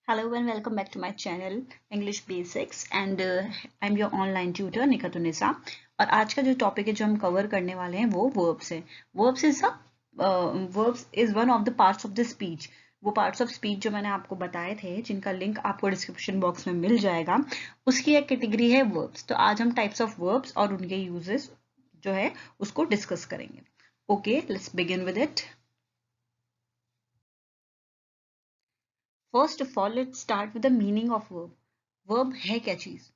Hello and welcome back to my channel English Basics and I'm your online tutor Nikatunnisa। और आज का जो topic है जो हम कवर करने वाले हैं वो वर्ब्स है। Verbs is one of the parts of the speech. वो पार्ट्स ऑफ स्पीच जो मैंने आपको बताए थे जिनका लिंक आपको डिस्क्रिप्शन बॉक्स में मिल जाएगा, उसकी एक कैटेगरी है वर्ब्स। तो आज हम टाइप्स ऑफ वर्ब्स और उनके यूजेस जो है उसको डिस्कस करेंगे। Okay, let's begin with it. First of all, let's start with the meaning of verb. Verb है क्या चीज?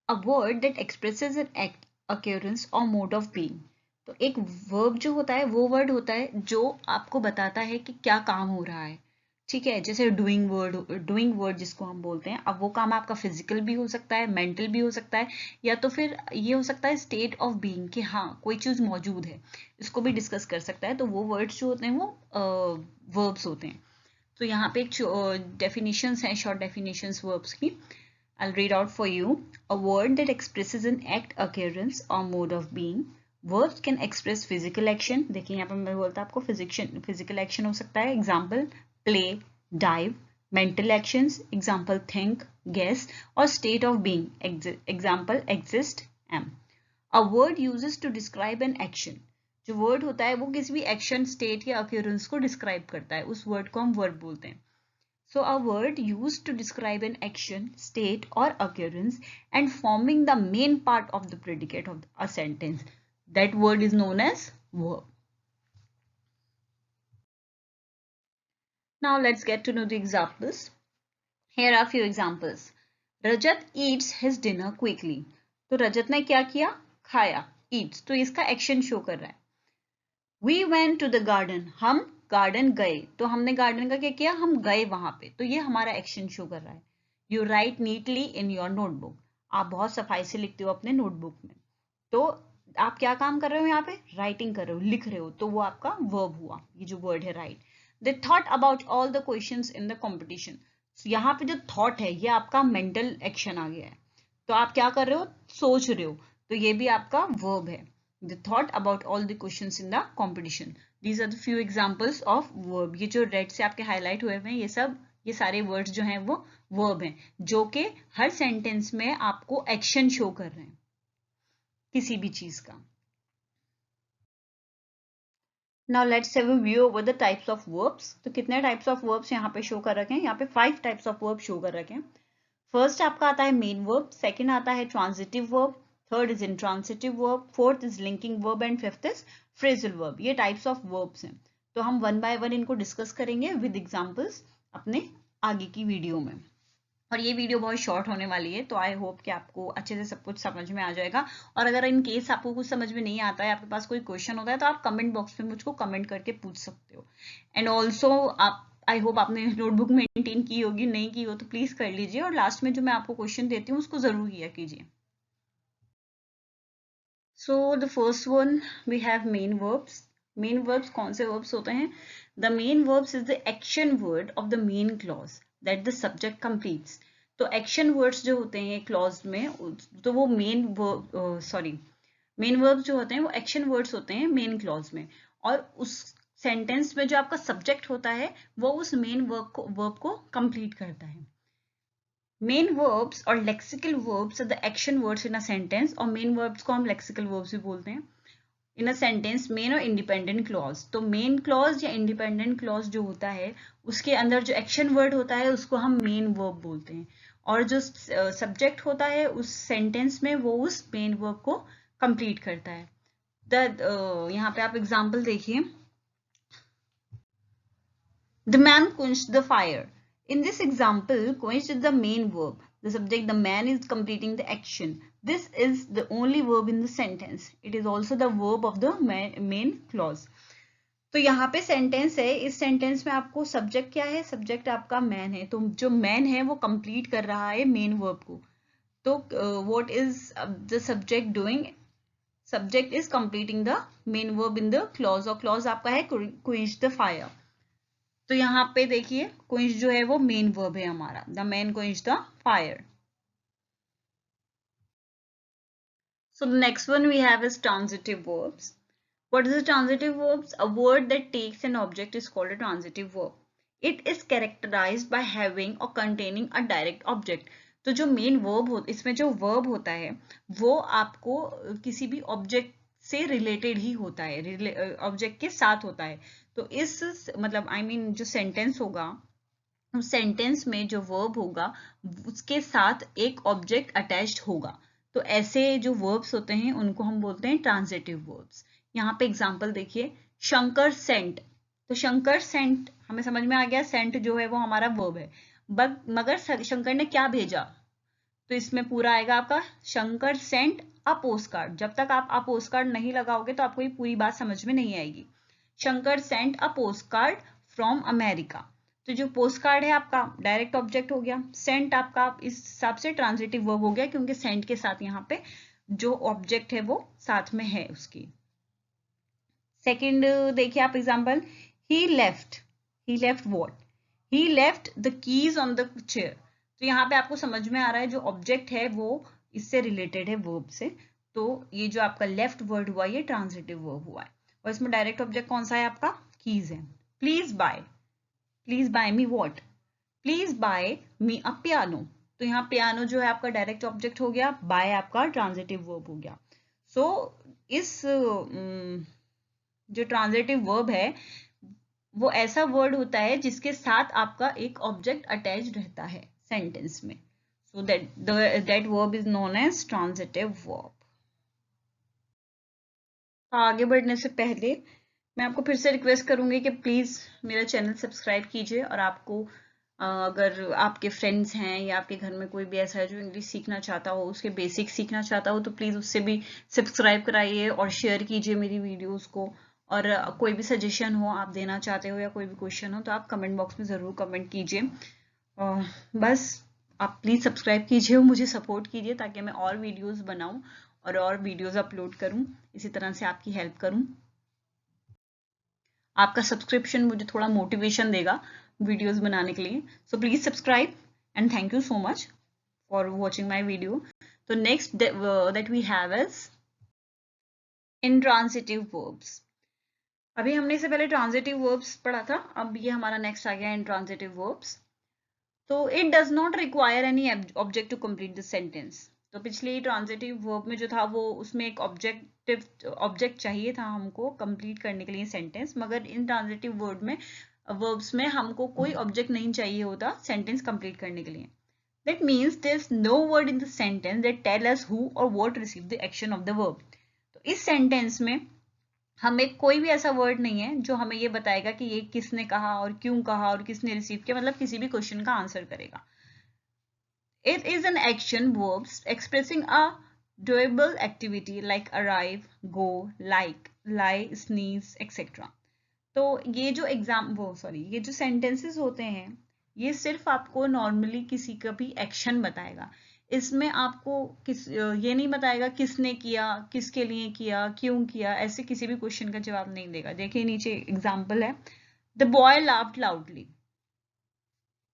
A word that expresses an act, occurrence or mode of being. तो एक verb जो होता है वो word होता है जो आपको बताता है कि क्या काम हो रहा है। ठीक है, जैसे डूइंग वर्ड जिसको हम बोलते हैं। अब वो काम आपका फिजिकल भी हो सकता है, मेंटल भी हो सकता है, या तो फिर ये हो सकता है स्टेट ऑफ बीइंग कि हाँ कोई चीज मौजूद है, इसको भी डिस्कस कर सकता है। तो वो वर्ड्स जो होते हैं वो वर्ब्स होते हैं। तो यहाँ पे डेफिनेशंस हैं, शॉर्ट डेफिनेशंस वर्ब्स की। I'll read out for you. A word that expresses an act, occurrence or mode of being. Verbs can express physical action. देखिए यहाँ पे मैं बोलता आपको physical action हो सकता है। Example, play, dive. Mental actions. Example, think, guess. और state of being. Example, exist, am. A word uses to describe an action. जो वर्ड होता है वो किसी भी एक्शन, स्टेट या अक्यूरेंस को डिस्क्राइब करता है, उस वर्ड को हम वर्ड बोलते हैं। So a word used to describe an action, state और occurrence and forming the main part of the predicate of a sentence, that word is known as verb. Now let's get to know the examples. Here are few examples. Rajat eats his dinner quickly. तो रजत ने क्या किया? खाया। Yeats तो इसका action show कर रहा है। We went to the garden. हम गार्डन गए। तो हमने गार्डन का क्या किया? हम गए वहां पे। तो ये हमारा एक्शन शो कर रहा है। You write neatly in your notebook. आप बहुत सफाई से लिखते हो अपने नोटबुक में। तो आप क्या काम कर रहे हो यहाँ पे? राइटिंग कर रहे हो, लिख रहे हो। तो वो आपका वर्ब हुआ, ये जो वर्ड है right. They thought about all the questions in the competition. यहाँ पे जो थॉट है ये आपका मेंटल एक्शन आ गया है। तो आप क्या कर रहे हो? सोच रहे हो। तो ये भी आपका वर्ब है। They thought about all the questions in the competition. These are the few examples of verb. ये जो रेड से आपके हाईलाइट हुए हैं ये सारे वर्ड्स जो हैं वो वर्ब हैं, जो कि हर सेंटेंस में आपको एक्शन शो कर रहे हैं किसी भी चीज का। Now let's have a view over the types of verbs. तो कितने types of verbs यहाँ पे शो कर रखे हैं? यहाँ पे 5 types of verbs शो कर रखे हैं। फर्स्ट आपका आता है मेन वर्ब, सेकंड आता है transitive verb, third is intransitive verb, fourth is linking verb and fifth is phrasal verb. ये टाइप्स ऑफ वर्ब्स हैं। तो हम वन बाय वन इनको डिस्कस करेंगे विद एग्जांपल्स अपने आगे की वीडियो में। और ये वीडियो बहुत शॉर्ट होने वाली है, तो आई होप कि आपको अच्छे से सब कुछ समझ में आ जाएगा। और अगर इन केस आपको कुछ समझ में नहीं आता है, आपके पास कोई क्वेश्चन होता है, तो आप कमेंट बॉक्स में मुझको कमेंट करके पूछ सकते हो। एंड ऑल्सो आप, आई होप आपने नोटबुक मेंटेन की होगी, नहीं की हो तो प्लीज कर लीजिए। और लास्ट में जो मैं आपको क्वेश्चन देती हूँ उसको जरूर किया कीजिए। So the first one we have main verbs. Main verbs कौन से वर्ब्स होते हैं? The main verbs is the action word of the main clause that the subject completes. तो एक्शन वर्ड्स जो होते हैं क्लॉज में, तो वो मेन वर्ब्स जो होते हैं वो एक्शन वर्ड्स होते हैं मेन क्लॉज में। और उस सेंटेंस में जो आपका सब्जेक्ट होता है वो उस मेन वर्ब को कंप्लीट करता है। मेन वर्ब्स और lexical verbs are the action words in a sentence. और मेन वर्ब्स को हम लेक्सिकल वर्ब्स भी बोलते हैं इन अ सेंटेंस। मेन और इंडिपेंडेंट क्लॉज, तो मेन क्लॉज या इंडिपेंडेंट क्लॉज जो होता है उसके अंदर जो एक्शन वर्ड होता है उसको हम मेन वर्ब बोलते हैं। और जो सब्जेक्ट होता है उस सेंटेंस में वो उस मेन वर्ब को कंप्लीट करता है। यहाँ पे आप एग्जाम्पल देखिए। The man quenched the fire. In this example, quenched is the main verb. The subject, the man, is completing the action. This is the only verb in the sentence. It is also the verb of the main clause. तो यहाँ पे sentence है, इस sentence में आपको subject क्या है? Subject आपका मैन है। तो जो मैन है वो कंप्लीट कर रहा है मेन वर्ब को। तो what is the subject doing? Subject is completing the main verb in the clause. और क्लॉज आपका है quench the fire। तो यहाँ पे देखिए क्वेंच जो है वो मेन वर्ब है हमारा, the man quench the fire. So the next one we have is transitive verbs. What is a transitive verbs? A word that takes an object is called a transitive verb. It is characterised by having और containing a direct object. तो जो main verb हो, इसमें जो verb होता है वो आपको किसी भी ऑब्जेक्ट से रिलेटेड ही होता है, ऑब्जेक्ट के साथ होता है। तो इस मतलब आई मीन जो सेंटेंस होगा, उस सेंटेंस में जो वर्ब होगा उसके साथ एक ऑब्जेक्ट अटैच्ड होगा। तो ऐसे जो वर्ब्स होते हैं उनको हम बोलते हैं ट्रांजिटिव वर्ब्स। यहाँ पे एग्जांपल देखिए, शंकर सेंट। तो शंकर सेंट हमें समझ में आ गया, सेंट जो है वो हमारा वर्ब है। मगर शंकर ने क्या भेजा, तो इसमें पूरा आएगा आपका Shankar sent a post card. जब तक आप अ पोस्ट कार्ड नहीं लगाओगे तो आपको ये पूरी बात समझ में नहीं आएगी। Shankar sent a post card from America. तो जो पोस्ट कार्ड है आपका डायरेक्ट ऑब्जेक्ट हो गया, सेंट आपका इस हिसाब से ट्रांजिटिव वर्ब हो गया क्योंकि सेंट के साथ यहाँ पे जो ऑब्जेक्ट है वो साथ में है उसकी। सेकेंड देखिए आप example, he left what, he left the keys on the chair. तो यहाँ पे आपको समझ में आ रहा है जो ऑब्जेक्ट है वो इससे रिलेटेड है वर्ब से। तो ये जो आपका लेफ्ट वर्ड हुआ ये ट्रांजिटिव वर्ब हुआ है, और इसमें डायरेक्ट ऑब्जेक्ट कौन सा है आपका, कीज है। Please buy me what, please buy me a piano. तो यहाँ पियानो जो है आपका डायरेक्ट ऑब्जेक्ट हो गया, बाय आपका ट्रांजिटिव वर्ब हो गया। सो इस जो ट्रांजिटिव वर्ब है वो ऐसा वर्ड होता है जिसके साथ आपका एक ऑब्जेक्ट अटैच रहता है सेंटेंस में। So that verb is known as transitive verb. आगे बढ़ने से पहले मैं आपको फिर से रिक्वेस्ट करूंगी कि प्लीज मेरा चैनल सब्सक्राइब कीजिए, और आपको अगर आपके फ्रेंड्स हैं या आपके घर में कोई भी ऐसा है जो इंग्लिश सीखना चाहता हो, उसके बेसिक सीखना चाहता हो, तो प्लीज उससे भी सब्सक्राइब कराइए और शेयर कीजिए मेरी वीडियोस को। और कोई भी सजेशन हो आप देना चाहते हो या कोई भी क्वेश्चन हो तो आप कमेंट बॉक्स में ज़रूर कमेंट कीजिए। बस आप प्लीज़ सब्सक्राइब कीजिए और मुझे सपोर्ट कीजिए ताकि मैं और वीडियोस बनाऊं और वीडियोस अपलोड करूं, इसी तरह से आपकी हेल्प करूं। आपका सब्सक्रिप्शन मुझे थोड़ा मोटिवेशन देगा वीडियोस बनाने के लिए। So please subscribe and thank you so much for watching my video. तो next that we have is intransitive verbs. अभी हमने इससे पहले ट्रांजिटिव वर्ब्स पढ़ा था, अब ये हमारा नेक्स्ट आ गया इंट्रांजिटिव वर्ब्स। तो it does not require any object to complete the sentence. तो पिछले ट्रांजिटिव वर्ब में जो था वो उसमें एक ऑब्जेक्ट चाहिए था हमको कंप्लीट करने के लिए सेंटेंस, मगर इन ट्रांजिटिव वर्ब्स में हमको कोई ऑब्जेक्ट नहीं चाहिए होता सेंटेंस कंप्लीट करने के लिए। That means there's no word in the sentence that tell us who or what received the action of the verb. तो इस सेंटेंस में हमें कोई भी ऐसा वर्ड नहीं है जो हमें ये बताएगा कि ये किसने कहा और क्यों कहा और किसने रिसीव किया, मतलब किसी भी क्वेश्चन का आंसर करेगा। It is an action verb expressing a doable activity like arrive, go, like, lie, sneeze, etc. तो ये जो ये जो सेंटेंसेस होते हैं ये सिर्फ आपको नॉर्मली किसी का भी एक्शन बताएगा। इसमें आपको ये नहीं बताएगा किसने किया, किसके लिए किया, क्यों किया, ऐसे किसी भी क्वेश्चन का जवाब नहीं देगा। देखिए नीचे एग्जाम्पल है, द बॉय लाफ्ड लाउडली।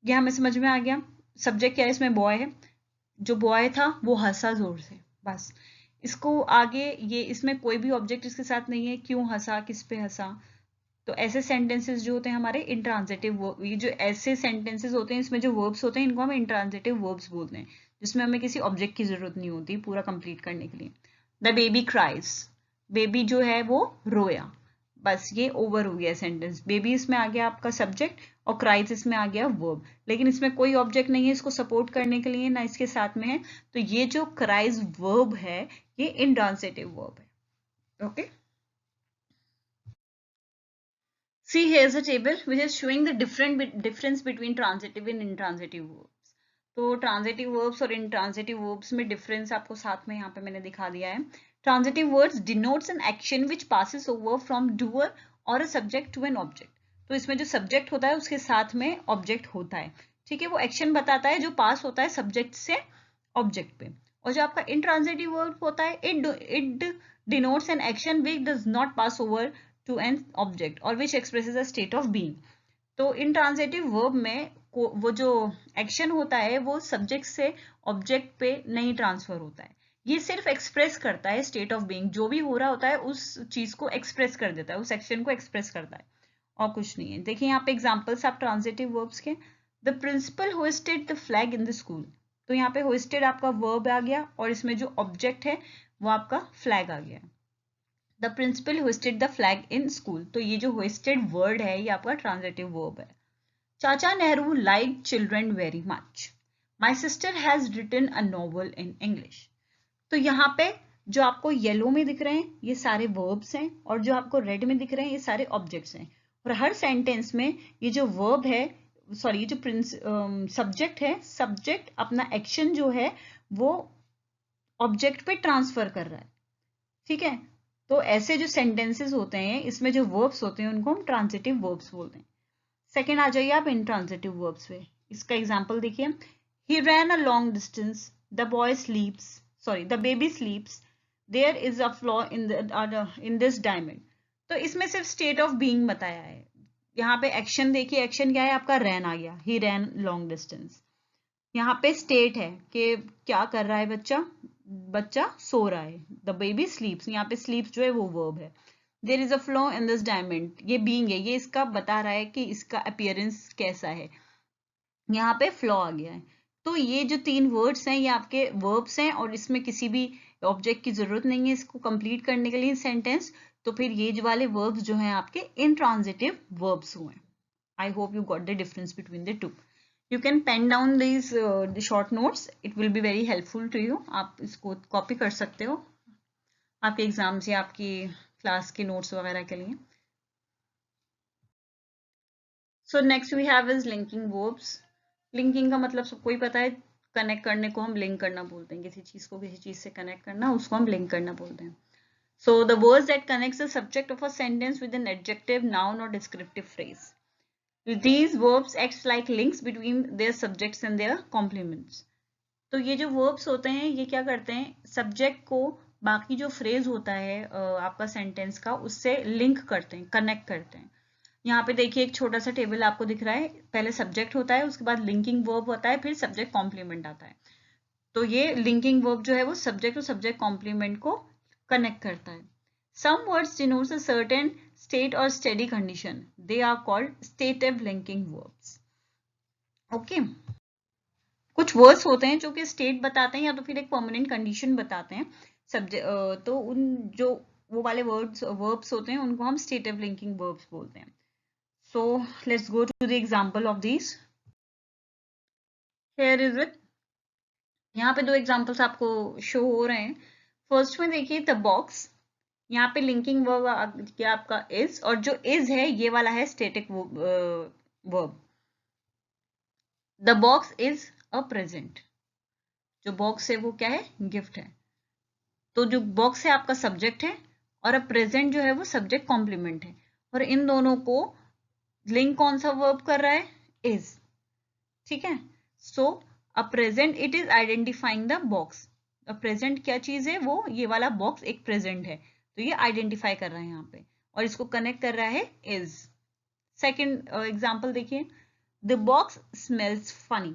ये हमें समझ में आ गया, सब्जेक्ट क्या है इसमें, बॉय है। जो बॉय था वो हंसा जोर से, बस। इसको आगे ये इसमें कोई भी ऑब्जेक्ट इसके साथ नहीं है, क्यों हंसा, किस पे हंसा। तो ऐसे सेंटेंसेस जो होते हैं हमारे इंट्रांजिटिव, ये जो ऐसे सेंटेंसेस होते हैं इसमें जो वर्ब्स होते हैं इनको हम इंट्रांजिटिव वर्ब्स बोलते हैं, जिसमें हमें किसी ऑब्जेक्ट की जरूरत नहीं होती पूरा कंप्लीट करने के लिए। द बेबी क्राइज, बेबी जो है वो रोया, बस ये ओवर हो गया सेंटेंस। बेबी इसमें आ गया आपका सब्जेक्ट और क्राइज इसमें आ गया वर्ब, लेकिन इसमें कोई ऑब्जेक्ट नहीं है इसको सपोर्ट करने के लिए, ना इसके साथ में है। तो ये जो क्राइज वर्ब है ये इंट्रांजिटिव वर्ब है। Okay, see here's a table which is showing the difference between transitive and intransitive verbs. तो transitive verbs और intransitive verbs में difference आपको साथ में यहाँ पे मैंने दिखा दिया है। Transitive words denotes an action which passes over from doer or a subject to an object. तो इसमें जो subject होता है उसके साथ में object होता है, ठीक है। वो action बताता है जो pass होता है subject से object पे। और जो आपका intransitive verb होता है it denotes an action which does not pass over to an object or which expresses a state of being. तो intransitive verb में वो जो एक्शन होता है वो सब्जेक्ट से ऑब्जेक्ट पे नहीं ट्रांसफर होता है, ये सिर्फ एक्सप्रेस करता है स्टेट ऑफ बीइंग, जो भी हो रहा होता है उस चीज को एक्सप्रेस कर देता है, उस एक्शन को एक्सप्रेस करता है। और कुछ नहीं है। देखिए यहाँ पे एग्जांपल्स आप ट्रांजिटिव वर्ब्स के, the principal hoisted the flag in the school, तो यहाँ पे होइस्टेड आपका वर्ब आ गया और इसमें जो ऑब्जेक्ट है वो आपका फ्लैग आ गया। The principal hoisted the flag in school, तो ये जो होइस्टेड वर्ड है ये आपका ट्रांजिटिव वर्ब है। चाचा Nehru like children very much, my sister has written a novel in English. तो यहाँ पे जो आपको येलो में दिख रहे हैं ये सारे वर्ब्स हैं और जो आपको रेड में दिख रहे हैं ये सारे ऑब्जेक्ट्स हैं। और हर सेंटेंस में ये जो वर्ब है, सॉरी ये जो सब्जेक्ट है, सब्जेक्ट अपना एक्शन जो है वो ऑब्जेक्ट पे ट्रांसफर कर रहा है। ठीक है, तो ऐसे जो सेंटेंसेस होते हैं इसमें जो वर्ब्स होते हैं उनको हम ट्रांजिटिव वर्ब्स बोलते हैं। सेकेंड आ जाइए आप इंट्रांजिटिव वर्ब्स पे। इसका एग्जाम्पल देखिए, he ran a long distance, the boy sleeps, sorry the baby sleeps, there is a flaw in this diamond. तो इसमें सिर्फ स्टेट ऑफ बीइंग बताया है। यहाँ पे एक्शन देखिए, एक्शन क्या है आपका, रैन आ गया, ही रैन लॉन्ग डिस्टेंस। यहाँ पे स्टेट है कि क्या कर रहा है बच्चा, बच्चा सो रहा है, द बेबी स्लीप्स, यहाँ पे स्लीप्स जो है वो वर्ब है। There is a flaw in this diamond, ये बीइंग है, ये इसका बता रहा है कि इसका अपीयरेंस कैसा है, यहाँ पे फ्लॉ आ गया है। तो ये जो तीन वर्ड्स हैं ये आपके वर्ब्स हैं और इसमें किसी भी ऑब्जेक्ट की जरूरत नहीं है इसको कंप्लीट करने के लिए सेंटेंस। तो फिर ये जो वाले वर्ब्स जो हैं आपके इंट्रांजिटिव वर्ब्स हुए। I hope you got the difference between the two. You can pen down these the short notes. It will be very helpful to you. आप इसको कॉपी कर सकते हो आपके एग्जाम्स या आपकी क्लास के नोट्स वगैरह के लिए। So next we have is linking verbs. Linking का मतलब सबको ही पता है, कनेक्ट करने को हम लिंक करना बोलते हैं, किसी चीज को किसी चीज से कनेक्ट करना उसको हम लिंक करना बोलते हैं। So the words that connects the subject of a sentence with an adjective, noun or descriptive phrase. These verbs acts like links between their subjects and their complements. तो ये जो वर्ब्स होते हैं ये क्या करते हैं, सब्जेक्ट को बाकी जो फ्रेज होता है आपका सेंटेंस का उससे लिंक करते हैं, कनेक्ट करते हैं। यहाँ पे देखिए एक छोटा सा टेबल आपको दिख रहा है, पहले सब्जेक्ट होता है, उसके बाद लिंकिंग वर्ब होता है, फिर सब्जेक्ट कॉम्प्लीमेंट आता है। तो ये लिंकिंग वर्ब जो है वो सब्जेक्ट और सब्जेक्ट कॉम्प्लीमेंट को कनेक्ट करता है। Some words denotes a certain state or steady condition. They are called stative linking verbs. Okay. कुछ वर्ड्स होते हैं जो कि स्टेट बताते हैं या तो फिर एक परमानेंट कंडीशन बताते हैं सब्जेक्ट, तो उन जो वो वाले वर्ब्स होते हैं उनको हम स्टेटिव लिंकिंग वर्ब्स बोलते हैं। So let's go to the example of this. Here is it. यहाँ पे दो एग्जांपल्स आपको शो हो रहे हैं। फर्स्ट में देखिए द बॉक्स, यहाँ पे लिंकिंग वर्ब क्या आपका इज, और जो इज है ये वाला है static verb. The box is a present, जो बॉक्स है वो क्या है, गिफ्ट है। तो जो बॉक्स है आपका सब्जेक्ट है और अब प्रेजेंट जो है वो सब्जेक्ट कॉम्प्लीमेंट है, और इन दोनों को लिंक कौन सा वर्ब कर रहा है, इज। ठीक है, so a present it is identifying the box. A present क्या चीज है, वो ये वाला बॉक्स एक प्रेजेंट है, तो ये आइडेंटिफाई कर रहा है यहाँ पे और इसको कनेक्ट कर रहा है इज। सेकेंड एग्जाम्पल देखिए, द बॉक्स स्मेल्स फनी।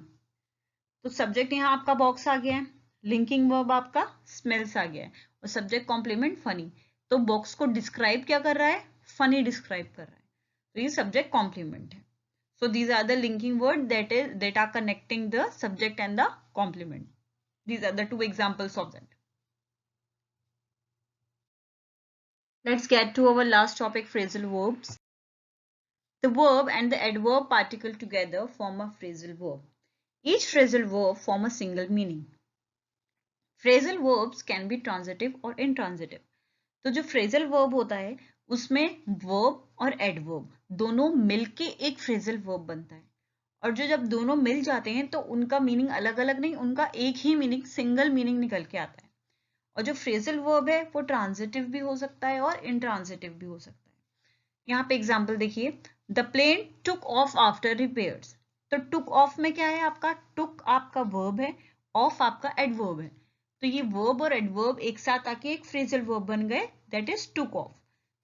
तो सब्जेक्ट यहाँ आपका बॉक्स आ गया है, लिंकिंग वर्ब आपका स्मेल्स आ गया है और सब्जेक्ट कॉम्प्लीमेंट फनी। तो बॉक्स को डिस्क्राइब क्या कर रहा है, फनी डिस्क्राइब कर रहा है, तो ये सब्जेक्ट कॉम्प्लीमेंट है। So these are the linking word that are connecting the subject and the complement. These are the two examples of that. Let's get to our last topic, phrasal verbs. The verb and the adverb particle together form a phrasal verb. Each phrasal verb form a single meaning. Phrasal verbs can be transitive or intransitive. तो जो phrasal verb होता है उसमें verb और adverb दोनों मिलके एक phrasal verb बनता है, और जो जब दोनों मिल जाते हैं तो उनका मीनिंग अलग अलग नहीं, उनका एक ही मीनिंग, सिंगल मीनिंग निकल के आता है। और जो फ्रेजल वर्ब है वो ट्रांजिटिव भी हो सकता है और इंट्रांजिटिव भी हो सकता है। यहाँ पे एग्जांपल देखिए, the plane took off after repairs. तो टुक ऑफ में क्या है आपका, टुक आपका वर्ब है, ऑफ आपका एडवर्ब है, तो ये वर्ब और एडवर्ब एक साथ आके एक फ्रेजल वर्ब बन गए, दैट इज टुक ऑफ।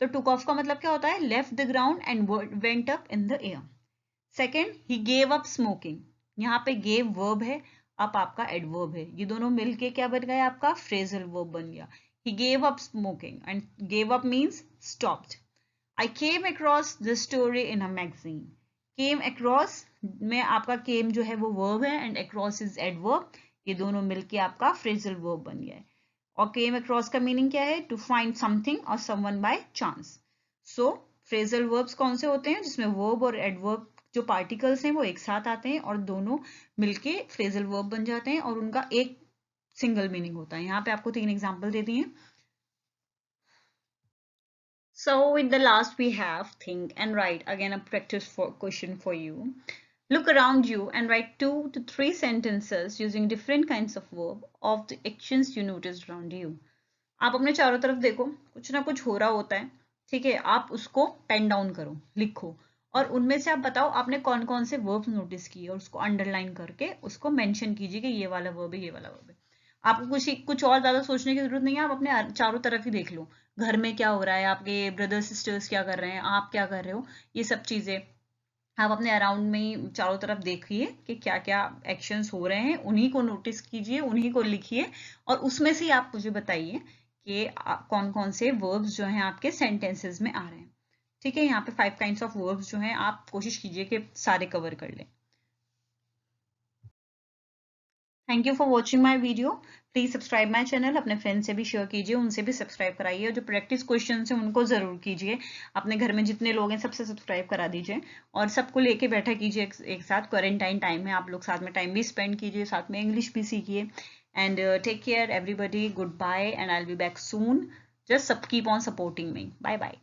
तो टुक ऑफ का मतलब क्या होता है, left the ground and went up in the air. Second, he gave up smoking. यहाँ पे गेव वर्ब है, अप आपका एडवर्ब है, ये दोनों मिलके क्या बन गया आपका फ्रेजल वर्ब बन गया। He gave up smoking and gave up means stopped. I came across this story in a magazine. Came across में आपका केम जो है वो वर्ब है एंड अक्रॉस इज एडवर्ब, ये दोनों मिलके आपका फ्रेजल वर्ब बन गया है। और केम अक्रॉस का मीनिंग क्या है? टू फाइंड समथिंग और someone by chance. So phrasal verbs कौन से होते हैं? जिसमें वर्ब और एडवर्ब जो पार्टिकल्स हैं वो एक साथ आते हैं और दोनों मिलके फ्रेजल वर्ब बन जाते हैं और उनका एक सिंगल मीनिंग होता है। यहाँ पे आपको 3 एग्जाम्पल दे दिए हैं। So with the last we have think and write. Again a practice for question for you. Look around you and write 2 to 3 sentences using different kinds of verb of the actions you noticed around you. आप अपने चारों तरफ देखो, कुछ ना कुछ हो रहा होता है, ठीक है? आप उसको पेन डाउन करो, लिखो और उनमें से आप बताओ आपने कौन कौन से वर्ब नोटिस किए और उसको अंडरलाइन करके उसको मेंशन कीजिए कि ये वाला वर्ब है, ये वाला वर्ब है। आपको कुछ और ज्यादा सोचने की जरूरत नहीं है, आप अपने चारों तरफ ही देख लो। घर में क्या हो रहा है, आपके ब्रदर सिस्टर्स क्या कर रहे हैं, आप क्या कर रहे हो, ये सब चीजें आप अपने अराउंड में ही चारों तरफ देखिए कि क्या क्या एक्शंस हो रहे हैं, उन्हीं को नोटिस कीजिए, उन्हीं को लिखिए और उसमें से आप मुझे बताइए कि कौन कौन से वर्ब्स जो हैं आपके सेंटेंसेस में आ रहे हैं। ठीक है, यहाँ पे 5 काइंड्स ऑफ वर्ब्स जो हैं आप कोशिश कीजिए कि सारे कवर कर लें। Thank you for watching my video. Please subscribe my channel, अपने फ्रेंड से भी शेयर कीजिए, उनसे भी सब्सक्राइब कराइए और जो प्रैक्टिस क्वेश्चन है उनको जरूर कीजिए। अपने घर में जितने लोग हैं सबसे सब्सक्राइब करा दीजिए और सबको लेके बैठा कीजिए एक साथ। क्वारंटाइन टाइम है, आप लोग साथ में टाइम भी स्पेंड कीजिए, साथ में इंग्लिश भी सीखिए। And take care everybody, good bye and I will be back soon. Just keep on supporting me. Bye bye.